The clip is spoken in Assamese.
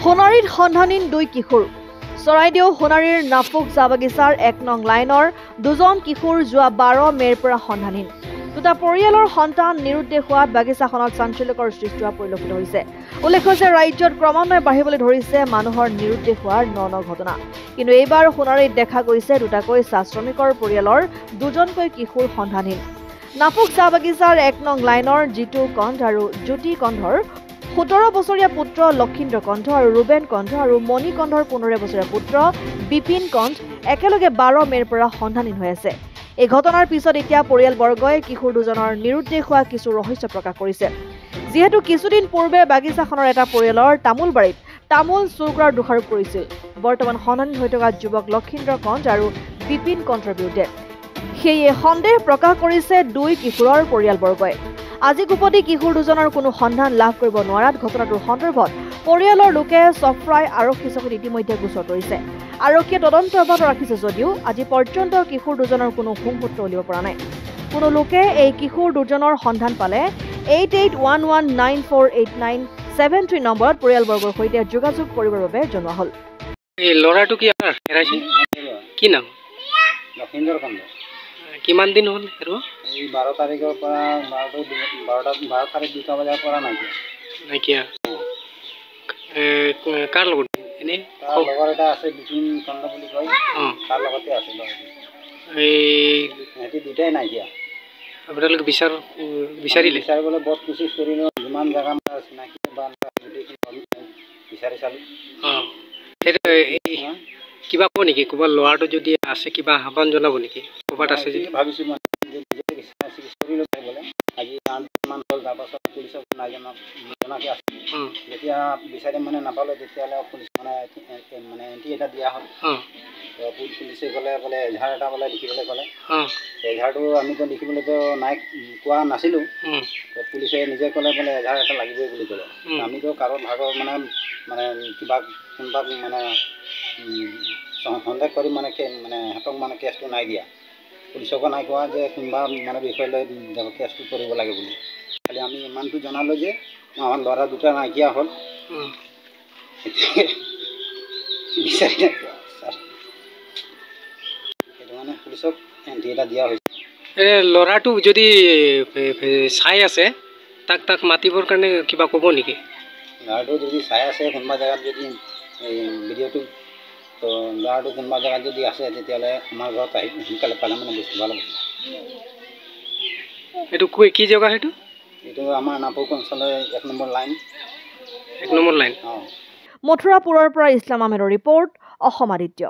সোণাৰীত সন্ধানহীন দুই কিশোৰ চৰাইদেউ সোণাৰীৰ নাফুক চাহ বাগিচাৰ 1 নং লাইনৰ দুজন কিশোৰ যোৱা 12 মে'ৰ পৰা সন্ধানহীন দুটা পৰিয়ালৰ সন্তান নিৰুদ্দেশ হোৱাত বাগিচাখনত চাঞ্চল্যকৰ সৃষ্টি হোৱা পৰিলক্ষিত হৈছে। উল্লেখ্য যে ৰাজ্যত ক্ৰমান্বয়ে বাঢ়িবলৈ ধৰিছে মানুহৰ নিৰুদ্দেশ হোৱাৰ ন ঘটনা। কিন্তু এইবাৰ সোণাৰীত দেখা গৈছে দুটাকৈ চাহ শ্ৰমিকৰ পৰিয়ালৰ দুজনকৈ কিশোৰ সন্ধানহীন। নাফুক চাহ বাগিচাৰ 1 নং লাইনৰ জিতু কণ্ঠ আৰু জ্যোতি কণ্ঠৰ 17 বছৰীয়া পুত্ৰ লক্ষীন্দ্ৰ কণ্ঠ আৰু ৰুবেন কণ্ঠ আৰু মণি কণ্ঠৰ 15 বছৰীয়া পুত্ৰ বিপিন কণ্ঠ একেলগে 12 মে'ৰ পৰা সন্ধানহীন হৈ আছে। এই ঘটনাৰ পিছত এতিয়া পৰিয়ালবৰ্গই কিশোৰ দুজনৰ নিৰুদ্দেশ হোৱা কিছু ৰহস্য প্ৰকাশ কৰিছে। যিহেতু কিছুদিন পূৰ্বে বাগিচাখনৰ এটা পৰিয়ালৰ তামোল বাৰীত তামোল চুৰ কৰাৰ দোষাৰোপ কৰিছিল বৰ্তমান সন্ধানহীন হৈ থকা যুৱক লক্ষীন্দ্ৰ কণ্ঠ আৰু বিপিন কণ্ঠৰ বিৰুদ্ধে। সেয়ে সন্দেহ প্ৰকাশ কৰিছে দুই কিশোৰৰ পৰিয়ালবৰ্গই। আজি গোপতি কিশোৰ দুজনৰ কোনো সন্ধান লাভ কৰিব নোৱাৰাত ঘটনাটোৰ সন্দৰ্ভত পৰিয়ালৰ লোকে চফ্ৰাই আৰক্ষী চকীত ইতিমধ্যে গোচৰ তৰিছে। আৰক্ষীয়ে তদন্ত অব্যাহত ৰাখিছে যদিও আজি পৰ্যন্ত কিশোৰ দুজনৰ কোনো সুংসূত্ৰ উলিয়াব পৰা নাই। কোনো লোকে এই কিশোৰ দুজনৰ সন্ধান পালে 8811948973 নম্বৰত পৰিয়ালবৰ্গৰ সৈতে যোগাযোগ কৰিবৰ বাবে জনোৱা হ'ল। এই ল'ৰাটো কি আপোনাৰ হেৰাইছে? কি নাম? লক্ষীন্দ্ৰ কণ্ঠ। কিমান দিন হ'ল হেৰুৱা? এই 12 তাৰিখৰ পৰা 12 তাৰিখ 2টা বজাৰ পৰা নাইকিয়া। কাৰ লগত এনে তাৰ লগৰ এটা আছে বিপিন কণ্ঠ বুলি কয়, তাৰ লগতে আছে সিহঁতি দুটাই নাইকিয়া। আপোনালোকে বিচাৰিলে? বিচাৰিবলৈ বহুত কোচিছ কৰিলোঁ, যিমান জেগা চিনাকি বা গোটেইখিনি বিচাৰি চালোঁ। কিবা ক'ব নেকি? ক'ৰবাত ল'ৰাটো যদি আছে কিবা আহ্বান জনাব নেকি? ক'ৰবাত আছে যদি ভাবিছোঁ মানে কৰিলোঁ বোলে আজি 8 হ'ল, তাৰপাছত পুলিচক জনাকে আছে। যেতিয়া বিচাৰি মানে নাপালোঁ তেতিয়াহ'লে পুলিচ মানে এণ্ট্ৰি এটা দিয়া হ'ল। পুলিচে ক'লে বোলে এজাহাৰ এটা বোলে লিখিবলৈ ক'লে। এজাহাৰটো আমিতো লিখিবলৈতো নাই কোৱা নাছিলোঁ। পুলিচে নিজে ক'লে বোলে এজাহাৰ এটা লাগিবই বুলি ক'লে। আমিতো কাৰো ভাগৰ মানে কিবা কোনোবাক মানে সন্দেহ কৰি সিহঁতক কেছটো নাই দিয়া। পুলিচকো নাই কোৱা যে কোনোবা বিষয় লৈ কেছটো কৰিব লাগে বুলি। খালি আমি ইমানটো জনালোঁ যে আমাৰ ল'ৰা দুটা নাইকিয়া হ'ল। বিচাৰি সেইটো মানে পুলিচক এণ্ট্ৰি এটা দিয়া হৈছে। ল'ৰাটো যদি চাই আছে তাক মাতিবৰ কাৰণে কিবা ক'ব নেকি? ল'ৰাটো যদি চাই আছে কোনোবা জেগাত যদি এই ভিডিঅ'টো তো ল'ৰাটো কোনোবা জেগাত যদি আছে তেতিয়াহ'লে আমাৰ ঘৰত আহি সোনকালে পালে মানে বেছি ভাল হ'ব। এইটো কি জেগা? এইটো আমাৰ নাফুক অঞ্চলৰ 1 নম্বৰ লাইন। 1 নম্বৰ লাইন। মথুৰাপুৰৰ পৰা ইছলাম আহমেদৰ ৰিপৰ্ট, অসম আদিত্য।